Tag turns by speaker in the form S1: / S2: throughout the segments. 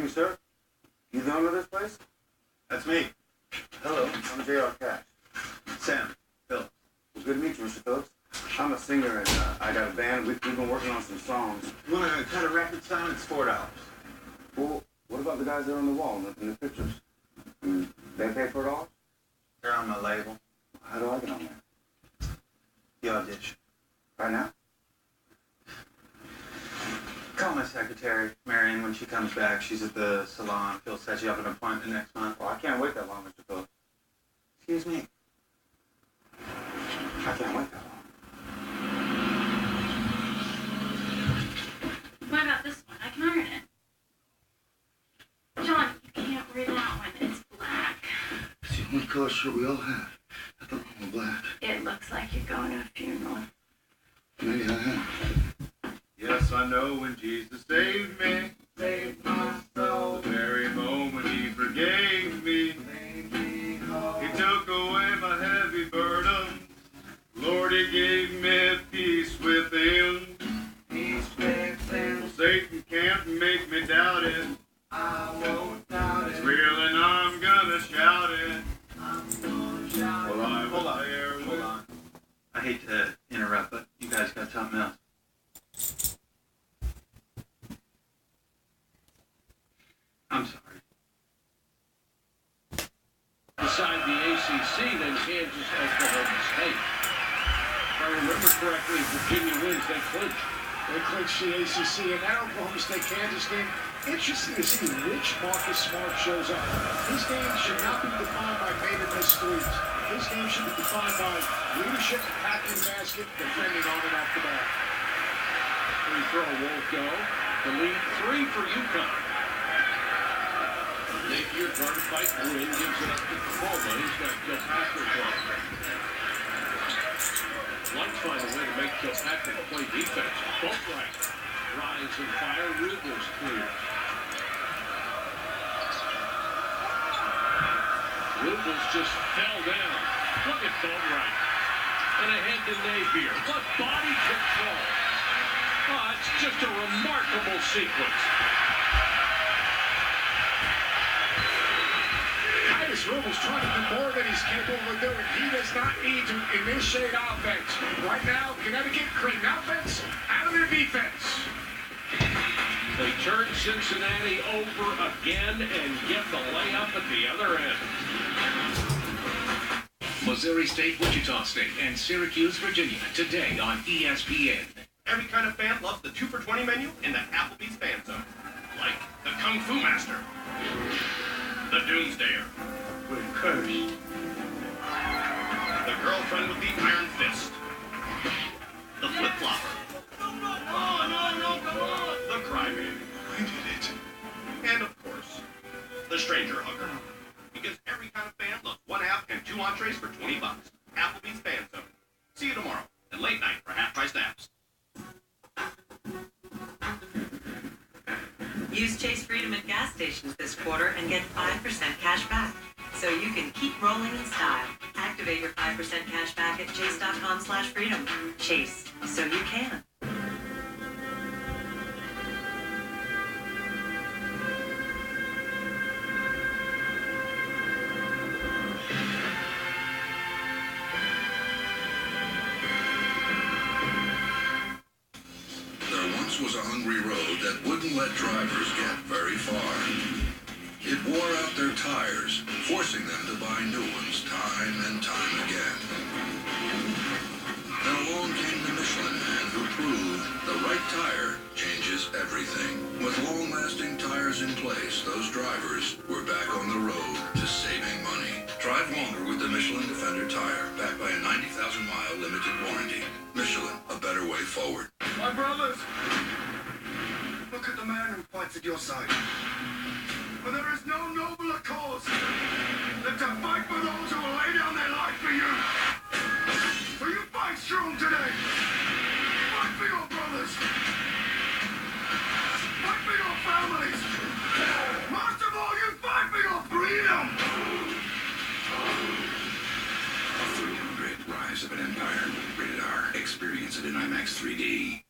S1: evening, sir. You the owner of this place?
S2: That's me.
S1: Hello, I'm J.R. Cash.
S2: Sam Phillips.
S1: Well, good to meet you, Mr. Phillips. I'm a singer, and I got a band. We've been working on some songs.
S2: You want to cut a record, Sam? It's $4.
S1: Well, what about the guys there on the wall in the pictures? They pay $4?
S2: They're on my label.
S1: How do I get on there?
S2: The audition.
S1: Right now?
S2: Call my secretary, Marion, when she comes back. She's at the salon. Phil set you up an appointment next month.
S1: Well, I can't wait that long, Mr. Phillips.
S2: Excuse me.
S1: I can't wait that long.
S3: What about this one? I can iron it. John, you can't wear that one. It's black.
S1: It's the only color shirt we all have. I thought it was black.
S3: It looks like you're going to a funeral.
S1: Maybe I am.
S4: Yes, I know when Jesus saved me, saved my soul, the very moment he forgave me, he took away my heavy burdens. Lord, he gave me peace within. Peace within. Well, Satan can't make me doubt it. I won't doubt it. It's real and I'm gonna shout it. I'm gonna shout it. Well, I was there with...
S2: Hold on. I hate to interrupt, but you guys got something else. I'm sorry.
S5: Beside the ACC than Kansas, Oklahoma State. If I remember correctly, Virginia wins, they clinch.
S6: They clinched the ACC, and that Oklahoma State-Kansas game, interesting to see which Marcus Smart shows up. His game should not be defined by made-and-miss threes. His game should be defined by leadership, attacking the basket, defending on and off the ball.
S5: Free throw won't go. The lead 3 for UConn. Napier trying to fight and win, gives it up to Capoma. He's got Kilpatrick on. Like to find a way to make Kilpatrick play defense. Both right. Rise and fire. Rubel's clear. Rubel's just fell down. Look at Boatwright. And ahead to Napier. What body control. Oh, it's just a remarkable sequence.
S6: Titus Rubel's trying to do more than he's capable of doing. He does not need to initiate offense. Right now, Connecticut creating offense out of their defense.
S5: They turn Cincinnati over again and get the layup at the other end.
S7: Missouri State, Wichita State, and Syracuse, Virginia, today on ESPN.
S8: Every kind of fan loves the 2 for $20 menu in the Applebee's Fan Zone. Like the Kung Fu Master, the Doomsdayer,
S6: We're cursed.
S8: the Girlfriend with the Iron Fist, the Flip-Flopper, the Crybaby,
S7: I did it.
S8: and of course, the Stranger Hugger. Because every kind of fan loves 1 half and 2 entrees for $20. Applebee's Fan Zone. See you tomorrow at late night for half-priced apps.
S9: Use Chase Freedom at gas stations this quarter and get 5% cash back. So you can keep rolling in style. Activate your 5% cash back at chase.com/freedom. Chase, so you can.
S10: There once was a hungry road that wouldn't let drivers get very far. It wore out their tires, forcing them to buy new ones time and time again. Then along came the Michelin Man who proved the right tire changes everything. With long-lasting tires in place, those drivers were back on the road to saving money. Drive longer with the Michelin Defender tire, backed by a 90,000-mile limited warranty. Michelin, a better way forward.
S4: My brothers! Look at the man who fights at your side. For there is no nobler cause than to fight for those who will lay down their life for you. So you fight strong today. Fight for your brothers. Fight for your families. Most of all, you fight for your freedom.
S7: Freedom Grid, Rise of an Empire. Rated R. Experience it in IMAX 3D.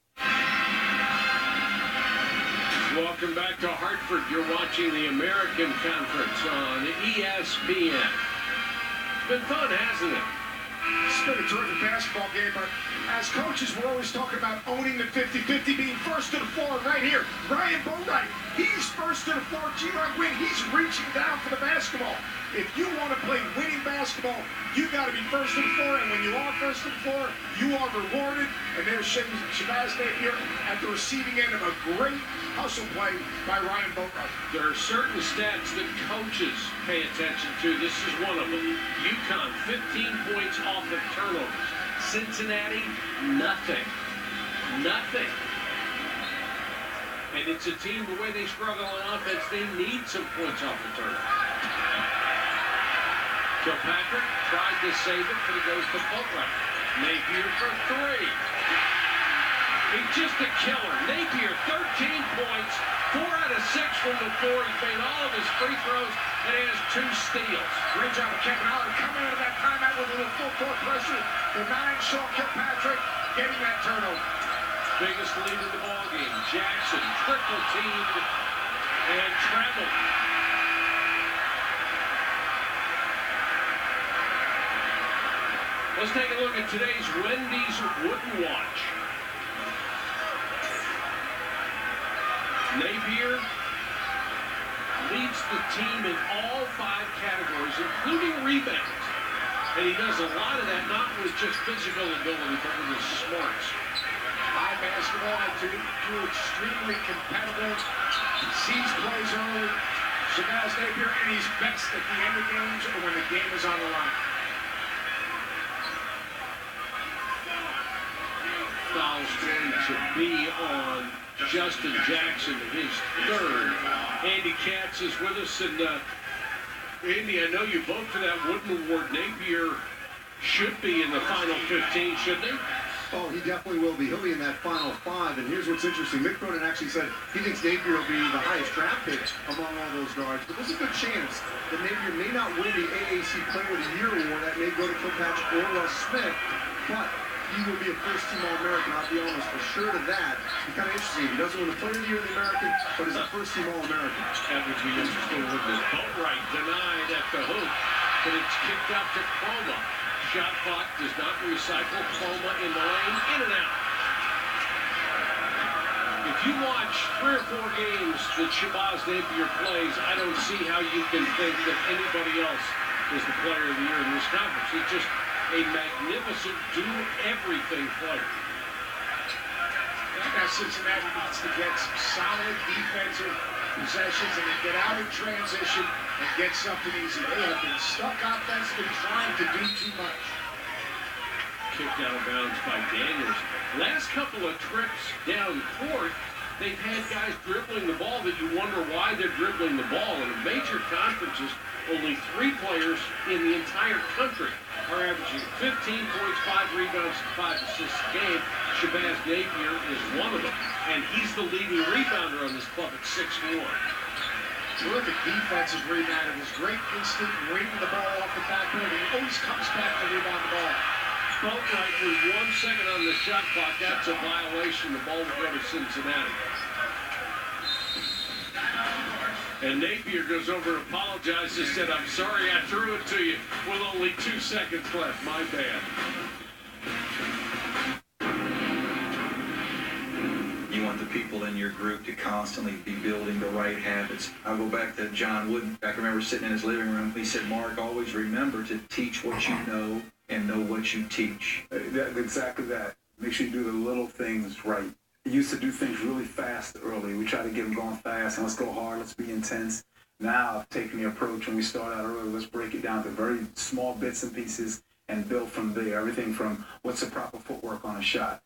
S5: Welcome back to Hartford. Bedford. You're watching the American Conference on ESPN. It's been fun, hasn't it?
S6: It's been a terrific basketball game, but as coaches, we're always talking about owning the 50-50, being first to the floor. Right here, Ryan Boatright, he's first to the floor. G-Rod Wing, he's reaching down for the basketball. If you want to play winning basketball, you got to be first to the floor, and when you are first to the floor, you are rewarded. And there's Shabazz Napier at the receiving end of a great hustle play by Ryan Boatright.
S5: There are certain stats that coaches pay attention to. This is one of them. UConn, 15 points off of turnovers. Cincinnati, nothing. Nothing. And it's a team, the way they struggle on offense, they need some points off the turnovers. Kilpatrick tried to save it, but it goes to Boatright. Napier for three. He's just a killer. Napier, 13 points, 4 out of 6 from the floor. He's made all of his free throws, and he has 2 steals.
S6: Great job of Kevin Allen coming out of that timeout with a little full court pressure. The 9 Shaw Kilpatrick getting that turnover.
S5: Biggest lead in the ballgame. Jackson, triple teamed, and traveled. Let's take a look at today's Wendy's Wooden Watch. Napier leads the team in all 5 categories, including rebounds. And he does a lot of that, not with just physical ability, but with his smarts.
S6: High basketball, extremely competitive. He sees plays early. Shabazz Napier, and he's best at the end of games or when the game is on the line.
S5: Foul's going to be on Justin Jackson, his 3rd. Andy Katz is with us, and Andy, I know you vote for that Wooden Award. Napier should be in the final 15, shouldn't he?
S11: Oh, he definitely will be. He'll be in that final 5. And here's what's interesting. Mick Cronin actually said he thinks Napier will be the highest draft pick among all those guards. But there's a good chance that Napier may not win the AAC Player of the Year award. That may go to Kilpatrick or Russ Smith. But he will be a first-team All-American. I'll be honest, for sure to that. It's kind of interesting. He doesn't win the Player of the Year of the American, but he's a first-team All-American.
S5: That would be interesting, wouldn't it? Boatright denied at the hoop, but it's kicked out to Chroma. Shot clock does not recycle. Chroma in the lane, in and out. If you watch 3 or 4 games that Shabazz Napier plays, I don't see how you can think that anybody else is the Player of the Year in this conference. He's just a magnificent do-everything player.
S6: Now Cincinnati needs to get some solid defensive possessions and then get out in transition and get something easy. They have been stuck offensively trying to do too much.
S5: Kicked out of bounds by Daniels. Last couple of trips down court, they've had guys dribbling the ball that you wonder why they're dribbling the ball. In the major conferences, only 3 players in the entire country are averaging 15 points, 5 rebounds, and 5 assists a game. Shabazz Napier is one of them, and he's the leading rebounder on this club at 6'4".
S6: Terrific defensive rebound and his great instinct reading the ball off the backboard, and he always comes back to rebound the ball.
S5: Boatright with 1 second on the shot clock. That's a violation. The ball will go to Cincinnati. And Napier goes over and apologizes, said, "I'm sorry I threw it to you with only 2 seconds left. My bad."
S12: You want the people in your group to constantly be building the right habits. I'll go back to John Wooden. I can remember sitting in his living room. He said, "Mark, always remember to teach what you know and know what you teach."
S1: Exactly that. Make sure you do the little things right. He used to do things really fast early. We try to get them going fast, and let's go hard, let's be intense. Now, I've taken the approach when we start out early, let's break it down to very small bits and pieces and build from there. Everything from what's the proper footwork on a shot,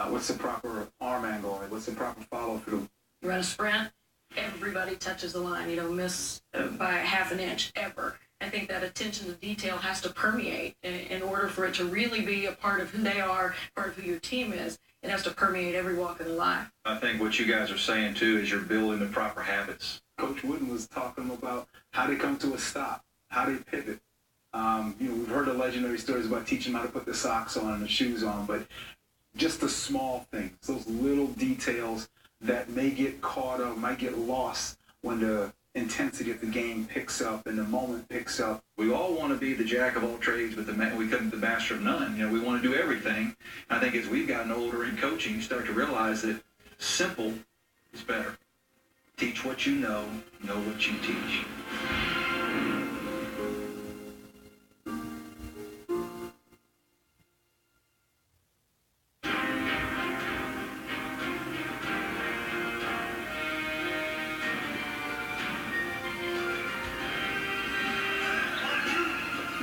S1: what's the proper arm angle, what's the proper follow through.
S13: Run a sprint, everybody touches the line. You don't miss by half an inch ever. I think that attention to detail has to permeate in order for it to really be a part of who they are, part of who your team is. It has to permeate every walk of the line.
S12: I think what you guys are saying, too, is you're building the proper habits.
S1: Coach Wooden was talking about how they come to a stop, how they pivot. We've heard the legendary stories about teaching them how to put the socks on and the shoes on, but just the small things, those little details that may get caught up, might get lost when the intensity of the game picks up and the moment picks up.
S12: We all want to be the jack of all trades, but we couldn't be the master of none. We want to do everything. I think as we've gotten older in coaching, you start to realize that simple is better. Teach what you know what you teach.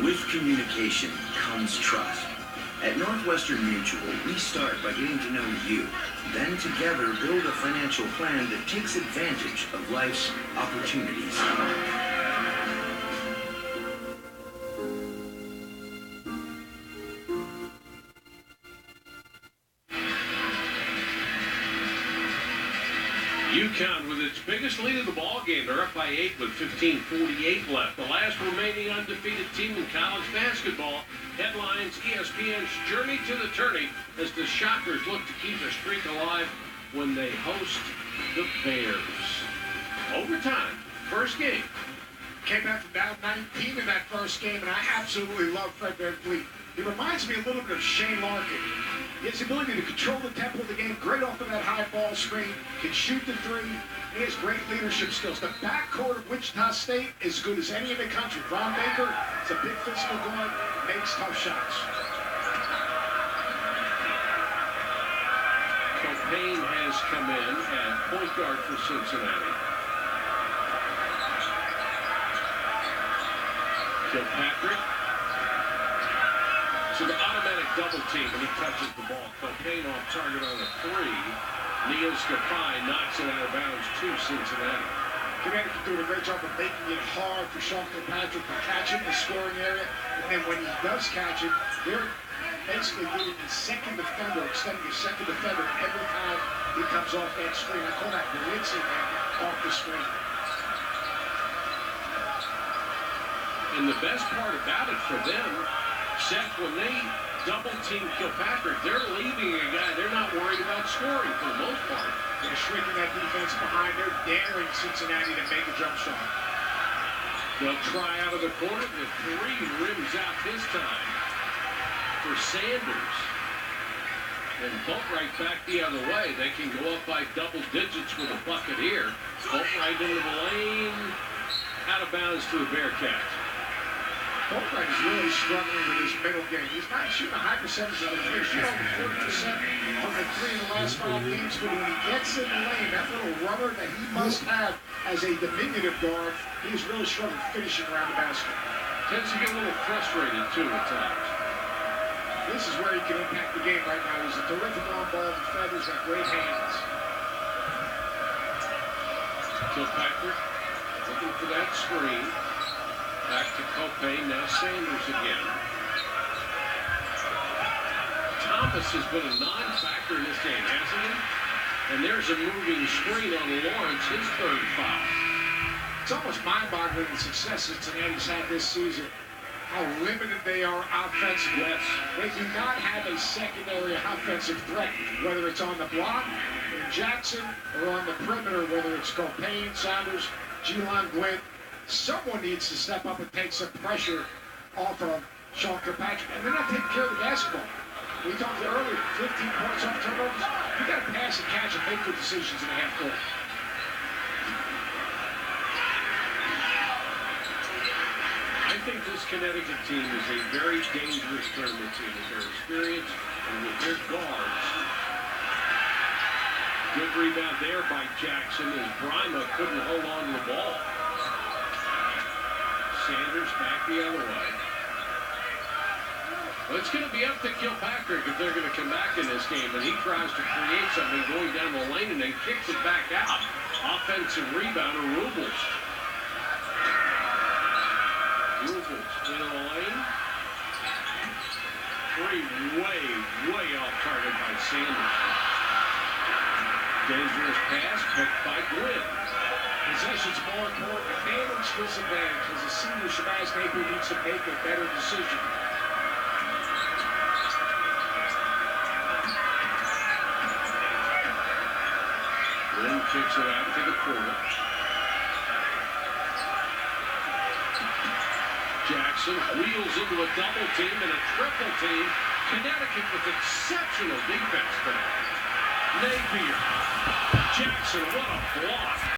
S14: With communication comes trust. At Northwestern Mutual, we start by getting to know you, then together build a financial plan that takes advantage of life's opportunities.
S5: UConn with its biggest lead of the ball game. They're up by 8 with 15:48 left. The last remaining undefeated team in college basketball. Headlines ESPN's Journey to the Tourney as the Shockers look to keep the streak alive when they host the Bears. Overtime, first game.
S6: Came back from down 19 in that first game, and I absolutely love Fred VanVleet. He reminds me a little bit of Shane Larkin. He has the ability to control the tempo of the game, great off of that high ball screen, can shoot the three, and he has great leadership skills. The backcourt of Wichita State is as good as any in the country. Ron Baker is a big physical guard, makes tough shots.
S5: Payne has come in at point guard for Cincinnati. Kilpatrick. So the automatic double team when he touches the ball. Payne off target on a three. Neil Scafai knocks it out of bounds to Cincinnati.
S6: Connecticut doing a great job of making it hard for Sean Kilpatrick to catch it in the scoring area. And then when he does catch it, they're basically giving the second defender, extending the second defender every time he comes off that screen. I call that blitzing him off the screen.
S5: And the best part about it for them, Seth, when they double-team Kilpatrick, they're leaving a guy. They're not worried about scoring for the most part.
S6: They're shrinking that defense behind. They're daring Cincinnati to make a jump shot.
S5: They'll try out of the corner. The three rims out this time for Sanders. And Boatwright back the other way. They can go up by double digits with a bucket here. Boatwright into the lane. Out of bounds to the Bearcats.
S6: Boatwright is really struggling with his middle game. He's not shooting a high percentage of the three. He's shooting over 40% from the three in the last 5 games. But when he gets in the lane, that little rubber that he must have as a diminutive guard, he is really struggling finishing around the basket.
S5: Tends to get a little frustrated, too, at times.
S6: This is where he can impact the game right now. He's a terrific on-ball defender. He's got great hands.
S5: Kilpatrick looking for that screen. Back to Copay, now Sanders again. Thomas has been a non-factor in this game, hasn't he? And there's a moving screen on Lawrence, his third foul.
S6: It's almost mind-boggling the success Cincinnati's had this season. How limited they are offensively.
S5: Yes.
S6: They do not have a secondary offensive threat, whether it's on the block in Jackson or on the perimeter, whether it's Copay, Saunders, Jelon Gwynn. Someone needs to step up and take some pressure off of Sean Kilpatrick. And they're not taking care of the basketball. We talked earlier, 15 points off turnovers. You got to pass and catch and make good decisions in the half court.
S5: I think this Connecticut team is a very dangerous tournament team with their experience and with their guards. Good rebound there by Jackson as Brima couldn't hold on to the ball. Sanders back the other way. Well, it's going to be up to Kilpatrick if they're going to come back in this game, and he tries to create something going down the lane and then kicks it back out. Offensive rebound of Rubles. Rubles into the lane. Three way off target by Sanders. Dangerous pass picked by Gwynn.
S6: Possession's more important. Advantage, disadvantage. As a senior, Shabazz Napier needs to make a better decision.
S5: Gwynn kicks it out to the corner. Jackson wheels into a double team and a triple team. Connecticut with exceptional defense today. Napier. Jackson, what a block.